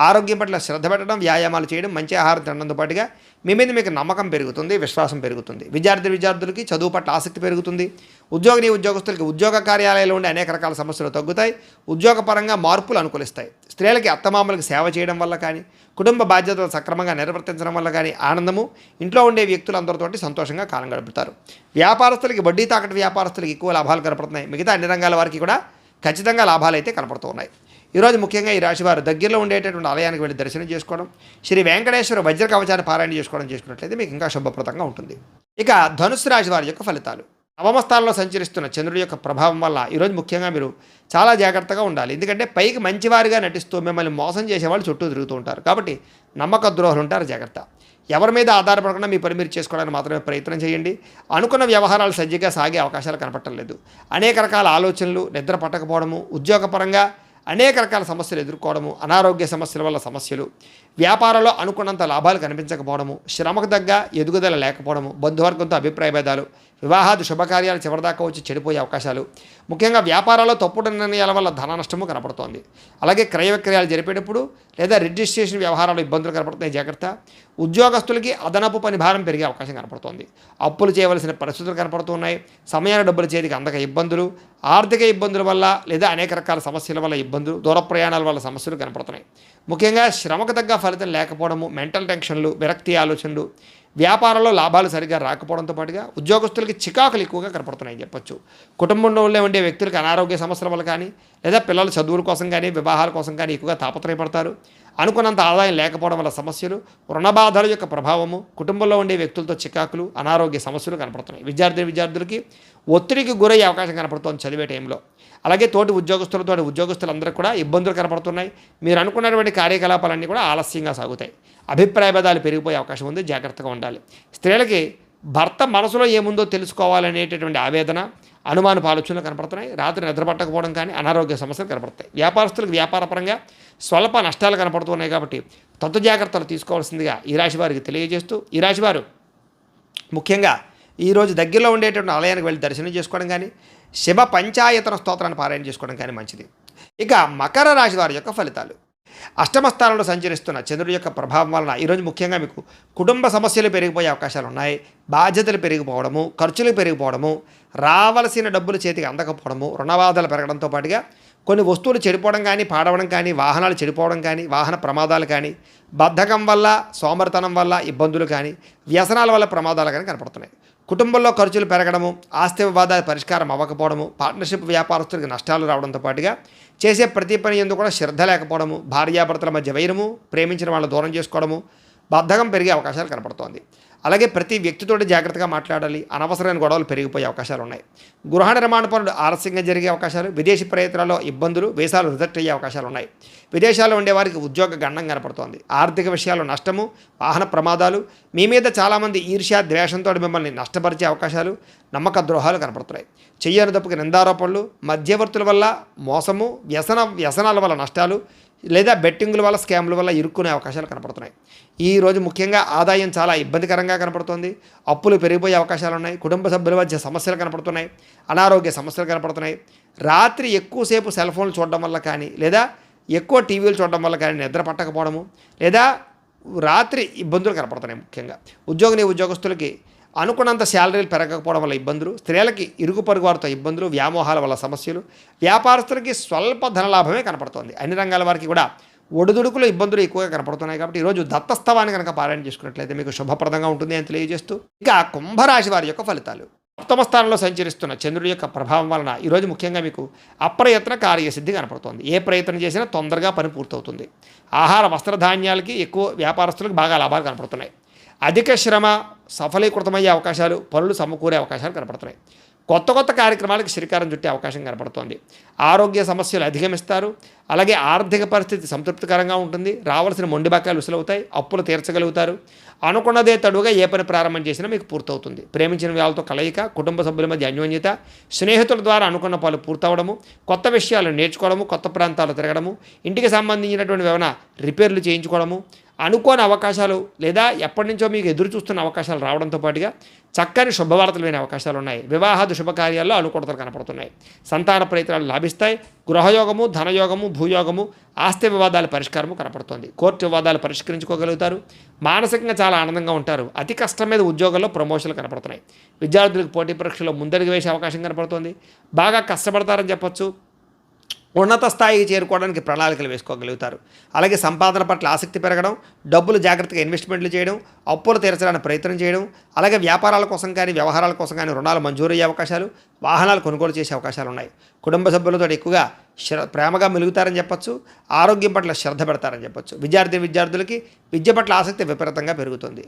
ఆరోగ్యం పట్ల శ్రద్ధ పెట్టడం, వ్యాయామాలు చేయడం, మంచి ఆహారం తినడంతో పాటుగా మీ మీద మీకు నమ్మకం పెరుగుతుంది, విశ్వాసం పెరుగుతుంది. విద్యార్థులకి చదువు పట్ల ఆసక్తి పెరుగుతుంది. ఉద్యోగస్తులకి ఉద్యోగ కార్యాలయాల్లో ఉండే అనేక రకాల సమస్యలు తగ్గుతాయి. ఉద్యోగపరంగా మార్పులు అనుకూలిస్తాయి. స్త్రీలకి అత్తమామలకు సేవ చేయడం వల్ల కానీ, కుటుంబ బాధ్యతలు సక్రమంగా నిర్వర్తించడం వల్ల కానీ ఆనందము, ఇంట్లో ఉండే వ్యక్తులందరితోటి సంతోషంగా కాలం గడుపుతారు. వ్యాపారస్తులకి వడ్డీ తాకట్టు వ్యాపారస్తులకి ఎక్కువ లాభాలు కనపడుతున్నాయి. మిగతా అన్ని రంగాల వారికి కూడా ఖచ్చితంగా లాభాలు అయితే కనపడుతున్నాయి. ఈరోజు ముఖ్యంగా ఈ రాశివారు దగ్గరలో ఉండేటటువంటి ఆలయానికి వెళ్ళి దర్శనం చేసుకోవడం, శ్రీ వెంకటేశ్వర వజ్ర కవచాన్ని పారాయణ చేసుకున్నట్లయితే మీకు ఇంకా శుభప్రదంగా ఉంటుంది. ఇక ధనుస్సు రాశి వారి యొక్క ఫలితాలు. నవమస్థానంలో సంచరిస్తున్న చంద్రుడి యొక్క ప్రభావం వల్ల ఈరోజు ముఖ్యంగా మీరు చాలా జాగ్రత్తగా ఉండాలి. ఎందుకంటే పైకి మంచివారిగా నటిస్తూ మిమ్మల్ని మోసం చేసేవాళ్ళు చుట్టూ తిరుగుతూ ఉంటారు. కాబట్టి నమ్మక ద్రోహులు ఉంటారు, జాగ్రత్త. ఎవరి మీద ఆధారపడకుండా మీ పని మీరు చేసుకోవడానికి మాత్రమే ప్రయత్నం చేయండి. అనుకున్న వ్యవహారాలు సజ్జగా సాగే అవకాశాలు కనపడటం లేదు. అనేక రకాల ఆలోచనలు, నిద్ర పట్టకపోవడము, ఉద్యోగపరంగా అనేక రకాల సమస్యలు ఎదుర్కోవడము, అనారోగ్య సమస్యల వల్ల సమస్యలు, వ్యాపారంలో అనుకున్నంత లాభాలు కనిపించకపోవడము, శ్రమకు తగ్గ ఎదుగుదల లేకపోవడము, బంధువర్గంతో అభిప్రాయ భేదాలు, వివాహాది శుభకార్యాలు చివరిదాకా వచ్చి చెడిపోయే అవకాశాలు, ముఖ్యంగా వ్యాపారాల్లో తప్పుడు నిర్ణయాల వల్ల ధన నష్టము కనపడుతోంది. అలాగే క్రయ విక్రయాలు జరిపేటప్పుడు లేదా రిజిస్ట్రేషన్ వ్యవహారాలు ఇబ్బందులు కనపడుతున్నాయి, జాగ్రత్త. ఉద్యోగస్తులకి అదనపు పని భారం పెరిగే అవకాశం కనపడుతోంది. అప్పులు చేయవలసిన పరిస్థితులు కనపడుతున్నాయి. సమయాన్ని డబ్బులు చేతికి అందక ఇబ్బందులు, ఆర్థిక ఇబ్బందుల వల్ల లేదా అనేక రకాల సమస్యల వల్ల ఇబ్బందులు, దూర ప్రయాణాల వల్ల సమస్యలు కనపడుతున్నాయి. ముఖ్యంగా శ్రమకు తగ్గ ఫలితం లేకపోవడము, మెంటల్ టెన్షన్లు, విరక్తి ఆలోచనలు, వ్యాపారంలో లాభాలు సరిగ్గా రాకపోవడంతో పాటుగా ఉద్యోగస్తులకి చికాకులు ఎక్కువగా కనపడుతున్నాయని చెప్పొచ్చు. కుటుంబంలో ఉండే వ్యక్తులకు అనారోగ్య సమస్యల వల్ల కానీ లేదా పిల్లల చదువుల కోసం కానీ వివాహాల కోసం కానీ ఎక్కువగా తాపత్రయపడతారు. అనుకున్నంత ఆదాయం లేకపోవడం వల్ల సమస్యలు, రుణబాధల యొక్క ప్రభావము, కుటుంబంలో ఉండే వ్యక్తులతో చికాకులు, అనారోగ్య సమస్యలు కనపడుతున్నాయి. విద్యార్థులకి ఒత్తిడికి గురయ్యే అవకాశం కనపడుతోంది చదివే టైంలో. అలాగే ఉద్యోగస్తులందరూ కూడా ఇబ్బందులు కనపడుతున్నాయి. మీరు అనుకున్నటువంటి కార్యకలాపాలన్నీ కూడా ఆలస్యంగా సాగుతాయి. అభిప్రాయ భేదాలు పెరిగిపోయే అవకాశం ఉంది, జాగ్రత్తగా ఉండాలి. స్త్రీలకి భర్త మనసులో ఏముందో తెలుసుకోవాలనేటటువంటి ఆవేదన, అనుమానపు ఆలోచనలు కనపడుతున్నాయి. రాత్రి నిద్రపట్టకపోవడం కానీ అనారోగ్య సమస్యలు కనపడతాయి. వ్యాపారస్తులకు వ్యాపారపరంగా స్వల్ప నష్టాలు కనపడుతున్నాయి. కాబట్టి జాగ్రత్తలు తీసుకోవాల్సిందిగా ఈ రాశి వారికి తెలియజేస్తూ, ఈ రాశివారు ముఖ్యంగా ఈరోజు దగ్గరలో ఉండేటువంటి ఆలయానికి వెళ్ళి దర్శనం చేసుకోవడం కానీ, శివ పంచాయతన స్తోత్రాన్ని పారాయణ చేసుకోవడం కానీ మంచిది. ఇక మకర రాశి వారి యొక్క ఫలితాలు. అష్టమ స్థానంలో సంచరిస్తున్న చంద్రుడి యొక్క ప్రభావం వలన ఈరోజు ముఖ్యంగా మీకు కుటుంబ సమస్యలు పెరిగిపోయే అవకాశాలు ఉన్నాయి. బాధ్యతలు పెరిగిపోవడము, ఖర్చులు పెరిగిపోవడము, రావలసిన డబ్బులు చేతికి అందకపోవడము, రుణబాధలు పెరగడంతో పాటుగా కొన్ని వస్తువులు చెడిపోవడం కానీ, పాడవడం కానీ, వాహనాలు చెడిపోవడం కానీ, వాహన ప్రమాదాలు కానీ, బద్ధకం వల్ల, సోమరితనం వల్ల ఇబ్బందులు కానీ, వ్యసనాల వల్ల ప్రమాదాలు కానీ కనపడుతున్నాయి. కుటుంబంలో ఖర్చులు పెరగడము, ఆస్తి వివాదాల పరిష్కారం అవ్వకపోవడము, పార్ట్నర్షిప్ వ్యాపారస్తులకు నష్టాలు రావడంతో పాటుగా చేసే ప్రతి పని ఎందుకు కూడా శ్రద్ధ లేకపోవడము, భార్యాభర్తల మధ్య వైరము, ప్రేమించిన వాళ్ళని దూరం చేసుకోవడము, బద్ధకం పెరిగే అవకాశాలు కనపడుతోంది. అలాగే ప్రతి వ్యక్తితో జాగ్రత్తగా మాట్లాడాలి. అనవసరమైన గొడవలు పెరిగిపోయే అవకాశాలు ఉన్నాయి. గృహ నిర్మాణ పనులు ఆలస్యంగా జరిగే అవకాశాలు, విదేశీ ప్రయత్నాల్లో ఇబ్బందులు, వీసాలు రిజెక్ట్ అయ్యే అవకాశాలు ఉన్నాయి. విదేశాల్లో ఉండేవారికి ఉద్యోగ గండం కనపడుతోంది. ఆర్థిక విషయాల్లో నష్టము, వాహన ప్రమాదాలు, మీ మీద చాలామంది ఈర్ష్య ద్వేషంతో మిమ్మల్ని నష్టపరిచే అవకాశాలు, నమ్మక ద్రోహాలు కనపడుతున్నాయి. చెయ్యని తప్పుకి నిందారోపణలు, మధ్యవర్తుల వల్ల మోసము, వ్యసనాల వల్ల నష్టాలు లేదా బెట్టింగుల వల్ల, స్కామ్ల వల్ల ఇరుక్కునే అవకాశాలు కనపడుతున్నాయి. ఈరోజు ముఖ్యంగా ఆదాయం చాలా ఇబ్బందికరంగా కనపడుతుంది. అప్పులు పెరిగిపోయే అవకాశాలు ఉన్నాయి. కుటుంబ సభ్యుల మధ్య సమస్యలు కనపడుతున్నాయి. అనారోగ్య సమస్యలు కనపడుతున్నాయి. రాత్రి ఎక్కువసేపు సెల్ ఫోన్లు చూడడం వల్ల కానీ లేదా ఎక్కువ టీవీలు చూడడం వల్ల కానీ నిద్ర పట్టకపోవడము, లేదా రాత్రి ఇబ్బందులు కనపడుతున్నాయి. ముఖ్యంగా ఉద్యోగస్తులకి అనుకున్నంత శాలరీలు పెరగకపోవడం వల్ల ఇబ్బందులు, స్త్రీలకి ఇరుగు పొరుగు వారితో ఇబ్బందులు, వ్యామోహాల వల్ల సమస్యలు, వ్యాపారస్తులకి స్వల్ప ధనలాభమే కనపడుతోంది. అన్ని రంగాల వారికి కూడా ఒడిదుడుకులు ఇబ్బందులు ఎక్కువగా కనపడుతున్నాయి. కాబట్టి ఈరోజు దత్తస్తవాన్ని కనుక పారాయణ చేసుకున్నట్లయితే మీకు శుభప్రదంగా ఉంటుంది అని తెలియజేస్తూ, ఇక కుంభరాశి వారి యొక్క ఫలితాలు. సప్తమ స్థానంలో సంచరిస్తున్న చంద్రుడి యొక్క ప్రభావం వలన ఈరోజు ముఖ్యంగా మీకు అప్రయత్న కార్యసిద్ధి కనపడుతోంది. ఏ ప్రయత్నం చేసినా తొందరగా పని పూర్తవుతుంది. ఆహార వస్త్రధాన్యాలకి ఎక్కువ వ్యాపారస్తులకు బాగా లాభాలు కనపడుతున్నాయి. అధిక శ్రమ సఫలీకృతమయ్యే అవకాశాలు, పనులు సమకూరే అవకాశాలు కనపడుతున్నాయి. కొత్త కార్యక్రమాలకు శ్రీకారం చుట్టే అవకాశం కనపడుతోంది. ఆరోగ్య సమస్యలు అధిగమిస్తారు. అలాగే ఆర్థిక పరిస్థితి సంతృప్తికరంగా ఉంటుంది. రావాల్సిన మొండి బకాయిలు విసులవుతాయి. అప్పులు తీర్చగలుగుతారు. అనుకున్నదే తడుగా ఏ పని ప్రారంభం చేసినా మీకు పూర్తవుతుంది. ప్రేమించిన వాళ్ళతో కలయిక, కుటుంబ సభ్యుల మధ్య అన్యోన్యత, స్నేహితుల ద్వారా అనుకున్న పనులు పూర్తవడము, కొత్త విషయాలు నేర్చుకోవడము, కొత్త ప్రాంతాలు తిరగడము, ఇంటికి సంబంధించినటువంటి ఏమైనా రిపేర్లు చేయించుకోవడము, అనుకోని అవకాశాలు లేదా ఎప్పటి నుంచో మీకు ఎదురు చూస్తున్న అవకాశాలు రావడంతో పాటుగా చక్కని శుభవార్తలు వినే అవకాశాలు ఉన్నాయి. వివాహాది శుభకార్యాల్లో అనుకూలతలు కనపడుతున్నాయి. సంతాన ప్రయత్నాలు లాభిస్తాయి. గృహయోగము, ధనయోగము, భూయోగము, ఆస్తి వివాదాల పరిష్కారము కనపడుతుంది. కోర్టు వివాదాలు పరిష్కరించుకోగలుగుతారు. మానసికంగా చాలా ఆనందంగా ఉంటారు. అతి కష్టం మీద ఉద్యోగాల్లో ప్రమోషన్లు కనపడుతున్నాయి. విద్యార్థులకు పోటీ పరీక్షలో ముందడుగు వేసే అవకాశం కనపడుతుంది. బాగా కష్టపడతారని చెప్పొచ్చు. ఉన్నత స్థాయికి చేరుకోవడానికి ప్రణాళికలు వేసుకోగలుగుతారు. అలాగే సంపాదన పట్ల ఆసక్తి పెరగడం, డబ్బులు జాగ్రత్తగా ఇన్వెస్ట్మెంట్లు చేయడం, అప్పులు తీర్చడానికి ప్రయత్నం చేయడం, అలాగే వ్యాపారాల కోసం కానీ వ్యవహారాల కోసం కానీ రుణాలు మంజూరయ్యే అవకాశాలు, వాహనాలు కొనుగోలు చేసే అవకాశాలు ఉన్నాయి. కుటుంబ సభ్యులతో ఎక్కువగా ప్రేమగా మెలుగుతారని చెప్పొచ్చు. ఆరోగ్యం పట్ల శ్రద్ధ పెడతారని చెప్పొచ్చు. విద్యార్థులకి విద్య పట్ల ఆసక్తి విపరీతంగా పెరుగుతుంది.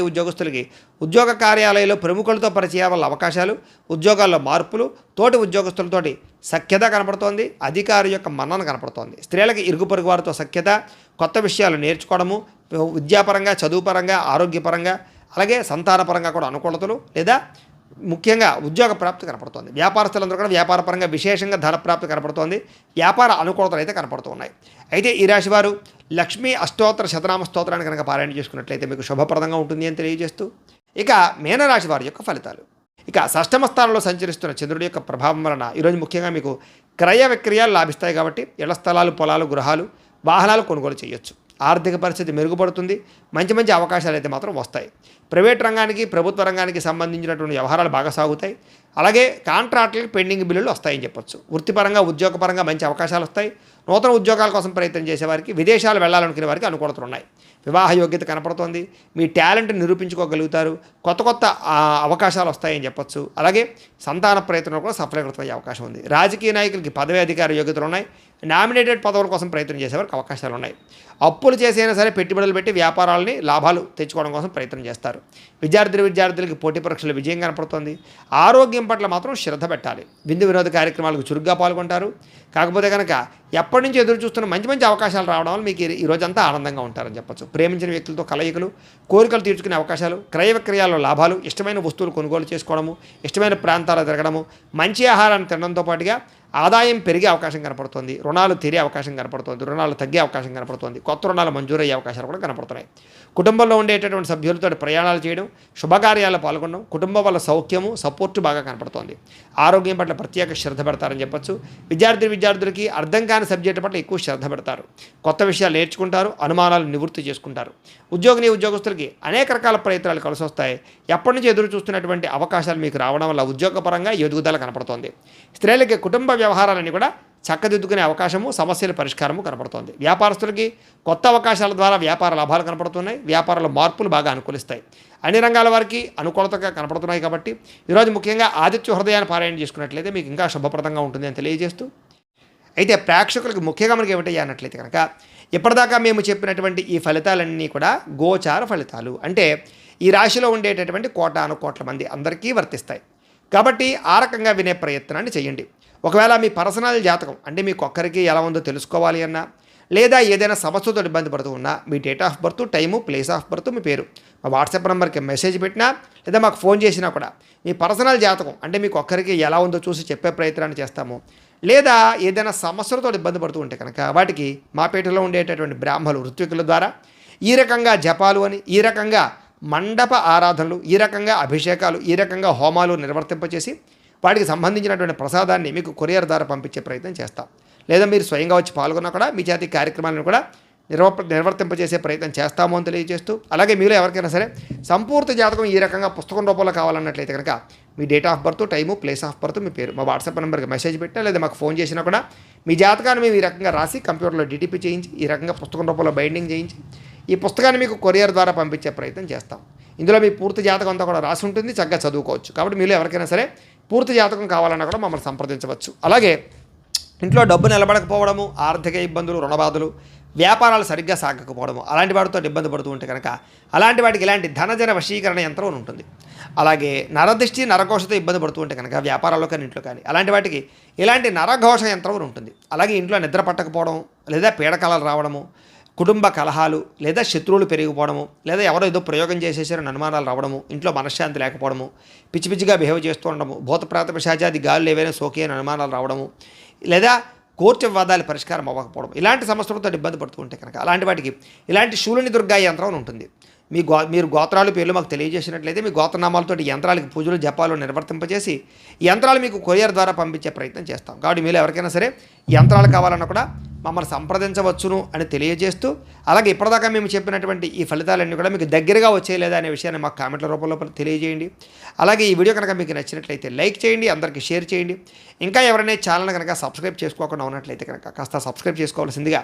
ఉద్యోగస్తులకి ఉద్యోగ కార్యాలయంలో ప్రముఖులతో పరిచయాల వల్ల అవకాశాలు, ఉద్యోగాల్లో మార్పులు, తోటి ఉద్యోగస్తులతోటి సఖ్యత కనపడుతోంది. అధికారి యొక్క మన్నన కనపడుతోంది. స్త్రీలకి ఇరుగు పొరుగు వారితో సఖ్యత, కొత్త విషయాలు నేర్చుకోవడము, విద్యాపరంగా, చదువుపరంగా, ఆరోగ్యపరంగా, అలాగే సంతానపరంగా కూడా అనుకూలతలు లేదా ముఖ్యంగా ఉద్యోగ ప్రాప్తి కనపడుతోంది. వ్యాపారస్తులందరూ కూడా వ్యాపారపరంగా విశేషంగా ధనప్రాప్తి కనపడుతోంది. వ్యాపార అనుకూలతలు అయితే కనపడుతున్నాయి. అయితే ఈ రాశివారు లక్ష్మీ అష్టోత్తర శతనామ స్తోత్రాన్ని కనుక పారాయణ చేసుకున్నట్లయితే మీకు శుభప్రదంగా ఉంటుంది అని తెలియజేస్తూ, ఇక మీనరాశి వారి యొక్క ఫలితాలు. ఇక షష్టమ స్థానంలో సంచరిస్తున్న చంద్రుడి యొక్క ప్రభావం వలన ఈరోజు ముఖ్యంగా మీకు క్రయ విక్రయాలు లాభిస్తాయి. కాబట్టి ఇళ్ల స్థలాలు, పొలాలు, గృహాలు, వాహనాలు కొనుగోలు చేయొచ్చు. ఆర్థిక పరిస్థితి మెరుగుపడుతుంది. మంచి అవకాశాలు అయితే మాత్రం వస్తాయి. ప్రైవేట్ రంగానికి, ప్రభుత్వ రంగానికి సంబంధించినటువంటి వ్యవహారాలు బాగా సాగుతాయి. అలాగే కాంట్రాక్టులకు పెండింగ్ బిల్లులు వస్తాయని చెప్పొచ్చు. వృత్తిపరంగా, ఉద్యోగపరంగా మంచి అవకాశాలు వస్తాయి. నూతన ఉద్యోగాల కోసం ప్రయత్నం చేసేవారికి, విదేశాలు వెళ్ళాలనుకునే వారికి అనుకూలతలు ఉన్నాయి. వివాహ యోగ్యత కనపడుతోంది. మీ టాలెంట్ని నిరూపించుకోగలుగుతారు. కొత్త అవకాశాలు వస్తాయని చెప్పొచ్చు. అలాగే సంతాన ప్రయత్నంలో కూడా సఫలీకృతమయ్యే అవకాశం ఉంది. రాజకీయ నాయకులకి పదవి అధికార యోగ్యతలు ఉన్నాయి. నామినేటెడ్ పదవుల కోసం ప్రయత్నం చేసేవారికి అవకాశాలు ఉన్నాయి. అప్పులు చేసైనా సరే పెట్టుబడులు పెట్టి వ్యాపారాలని లాభాలు తెచ్చుకోవడం కోసం ప్రయత్నం చేస్తారు. విద్యార్థులకి పోటీ పరీక్షలు విజయం కనపడుతోంది. ఆరోగ్యం పట్ల మాత్రం శ్రద్ధ పెట్టాలి. విందు వినోద కార్యక్రమాలకు చురుగ్గా పాల్గొంటారు. కాకపోతే కనుక ఎప్పటి నుంచి ఎదురు చూస్తున్న మంచి అవకాశాలు రావడం వల్ల మీకు ఈ రోజంతా ఆనందంగా ఉంటారని చెప్పొచ్చు. ప్రేమించిన వ్యక్తులతో కలయికలు, కోరికలు తీర్చుకునే అవకాశాలు, క్రయ విక్రయాల్లో లాభాలు, ఇష్టమైన వస్తువులు కొనుగోలు చేసుకోవడము, ఇష్టమైన ప్రాంతాలు తిరగడము, మంచి ఆహారాన్ని తినడంతో పాటుగా ఆదాయం పెరిగే అవకాశం కనపడుతుంది. రుణాలు తీరే అవకాశం కనపడుతుంది. రుణాలు తగ్గే అవకాశం కనపడుతుంది. కొత్త రుణాలు మంజూరయ్యే అవకాశాలు కూడా కనపడుతున్నాయి. కుటుంబంలో ఉండేటటువంటి సభ్యులతో ప్రయాణాలు చేయడం, శుభకార్యాల్లో పాల్గొనడం, కుటుంబం వల్ల సౌఖ్యము, సపోర్టు బాగా కనపడుతోంది. ఆరోగ్యం పట్ల ప్రత్యేక శ్రద్ధ పెడతారని చెప్పొచ్చు. విద్యార్థులకి అర్థం కాని సబ్జెక్టు పట్ల ఎక్కువ శ్రద్ధ పెడతారు. కొత్త విషయాలు నేర్చుకుంటారు. అనుమానాలు నివృత్తి చేసుకుంటారు. ఉద్యోగస్తులకి అనేక రకాల ప్రయత్నాలు కలిసి వస్తాయి. ఎప్పటి నుంచి ఎదురు చూస్తున్నటువంటి అవకాశాలు మీకు రావడం వల్ల ఉద్యోగపరంగా ఎదుగుదల కనపడుతోంది. స్త్రీలకి కుటుంబ వ్యవహారాలన్నీ కూడా చక్కదిద్దుకునే అవకాశము, సమస్యల పరిష్కారము కనపడుతోంది. వ్యాపారస్తులకి కొత్త అవకాశాల ద్వారా వ్యాపార లాభాలు కనపడుతున్నాయి. వ్యాపారాల మార్పులు బాగా అనుకూలిస్తాయి. అన్ని రంగాల వారికి అనుకూలతగా కనపడుతున్నాయి. కాబట్టి ఈరోజు ముఖ్యంగా ఆదిత్య హృదయాన్ని పారాయణ చేసుకున్నట్లయితే మీకు ఇంకా శుభప్రదంగా ఉంటుంది అని తెలియజేస్తూ, అయితే ప్రేక్షకులకు ముఖ్యంగా మనకి ఏమిటయ్యా అన్నట్లయితే కనుక ఇప్పటిదాకా మేము చెప్పినటువంటి ఈ ఫలితాలన్నీ కూడా గోచార ఫలితాలు. అంటే ఈ రాశిలో ఉండేటటువంటి కోట్ల మంది అందరికీ వర్తిస్తాయి. కాబట్టి ఆ రకంగా వినే ప్రయత్నాన్ని చేయండి. ఒకవేళ మీ పర్సనల్ జాతకం అంటే మీకు ఒక్కరికి ఎలా ఉందో తెలుసుకోవాలి అన్నా, లేదా ఏదైనా సమస్యతో ఇబ్బంది పడుతూ ఉన్నా, మీ date of birth, time, place of birth, మీ పేరు మా వాట్సాప్ నెంబర్కి మెసేజ్ పెట్టినా లేదా మాకు ఫోన్ చేసినా కూడా మీ పర్సనల్ జాతకం అంటే మీకు ఒక్కరికి ఎలా ఉందో చూసి చెప్పే ప్రయత్నాన్ని చేస్తాము. లేదా ఏదైనా సమస్యలతో ఇబ్బంది పడుతూ ఉంటే కనుక వాటికి మా పేటలో ఉండేటటువంటి బ్రాహ్మణులు, ఋత్వికుల ద్వారా ఈ రకంగా జపాలు అని, ఈ రకంగా మండప ఆరాధనలు, ఈ రకంగా అభిషేకాలు, ఈ రకంగా హోమాలు నిర్వర్తింపచేసి వాటికి సంబంధించినటువంటి ప్రసాదాన్ని మీకు కొరియర్ ద్వారా పంపించే ప్రయత్నం చేస్తాం. లేదా మీరు స్వయంగా వచ్చి పాల్గొన్నా కూడా మీ చేతి కార్యక్రమాలను కూడా నిర్వర్తింపజేసే ప్రయత్నం చేస్తాము అని తెలియజేస్తూ, అలాగే మీలో ఎవరికైనా సరే సంపూర్తి జాతకం ఈ రకంగా పుస్తకం రూపంలో కావాలన్నట్లయితే కనుక మీ date of birth, time, place of birth, మీ పేరు మా వాట్సాప్ నెంబర్కి మెసేజ్ పెట్టా లేదా మాకు ఫోన్ చేసినా కూడా మీ జాతకాన్ని మేము ఈ రకంగా రాసి కంప్యూటర్లో డిటిపి చేయించి ఈ రకంగా పుస్తకం రూపంలో బైండింగ్ చేయించి ఈ పుస్తకాన్ని మీకు కొరియర్ ద్వారా పంపించే ప్రయత్నం చేస్తాం. ఇందులో మీ పూర్తి జాతకం అంతా కూడా రాసి ఉంటుంది, చక్కగా చదువుకోవచ్చు. కాబట్టి మీలో ఎవరికైనా సరే పూర్తి జాతకం కావాలన్నా కూడా మమ్మల్ని సంప్రదించవచ్చు. అలాగే ఇంట్లో డబ్బు నిలబడకపోవడము, ఆర్థిక ఇబ్బందులు, రుణబాధలు, వ్యాపారాలు సరిగ్గా సాగకపోవడము, అలాంటి వాటితో ఇబ్బంది పడుతూ ఉంటే కనుక అలాంటి వాటికి ఇలాంటి ధనజన వశీకరణ యంత్రం ఉంటుంది. అలాగే నరదృష్టి, నరఘోషతో ఇబ్బంది పడుతూ ఉంటే కనుక వ్యాపారాల్లో కానీ ఇంట్లో కానీ అలాంటి వాటికి ఇలాంటి నరఘోష యంత్రం ఉంటుంది. అలాగే ఇంట్లో నిద్ర పట్టకపోవడం, లేదా పీడకలలు రావడము, కుటుంబ కలహాలు, లేదా శత్రువులు పెరిగిపోవడము, లేదా ఎవరో ఏదో ప్రయోగం చేసేసారని అనుమానాలు రావడము, ఇంట్లో మనశ్శాంతి లేకపోవడము, పిచ్చి పిచ్చిగా బిహేవ్ చేస్తూ ఉండడము, భూతప్రాత పిశాచాది గాలు ఏవైనా సోకి అని అనుమానాలు రావడము, లేదా కోర్టు వివాదాలు పరిష్కారం అవ్వకపోవడం, ఇలాంటి సమస్యలతో ఇబ్బంది పడుతూ ఉంటే కనుక అలాంటి వాటికి ఇలాంటి శూలిని దుర్గా యంత్రం ఉంటుంది. మీరు గోత్రాలు పేర్లు మాకు తెలియజేసినట్లయితే మీ గోత్రనామాలతో యంత్రాలకి పూజలు జపాలు నిర్వర్తింపజేసి ఈ యంత్రాలు మీకు కొరియర్ ద్వారా పంపించే ప్రయత్నం చేస్తాం. కాబట్టి మీరు ఎవరికైనా సరే యంత్రాలు కావాలన్నా కూడా మమ్మల్ని సంప్రదించవచ్చును అని తెలియజేస్తూ, అలాగే ఇప్పటిదాకా మేము చెప్పినటువంటి ఈ ఫలితాలన్నీ కూడా మీకు దగ్గరగా వచ్చేయలేదా అనే విషయాన్ని మాకు కామెంట్ల రూపంలో తెలియజేయండి. అలాగే ఈ వీడియో కనుక మీకు నచ్చినట్లయితే లైక్ చేయండి, అందరికీ షేర్ చేయండి. ఇంకా ఎవరైనా ఛానల్ కనుక సబ్స్క్రైబ్ చేసుకోకుండా ఉన్నట్లయితే కనుక కాస్త సబ్స్క్రైబ్ చేసుకోవాల్సిందిగా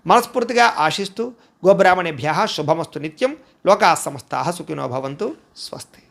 మనస్ఫూర్తిగా ఆశిస్తూ, గోబ్రాహ్మణేభ్యః శుభమస్తు నిత్యం, లోకాః సమస్తాః సుఖినో భవంతు. స్వస్తి.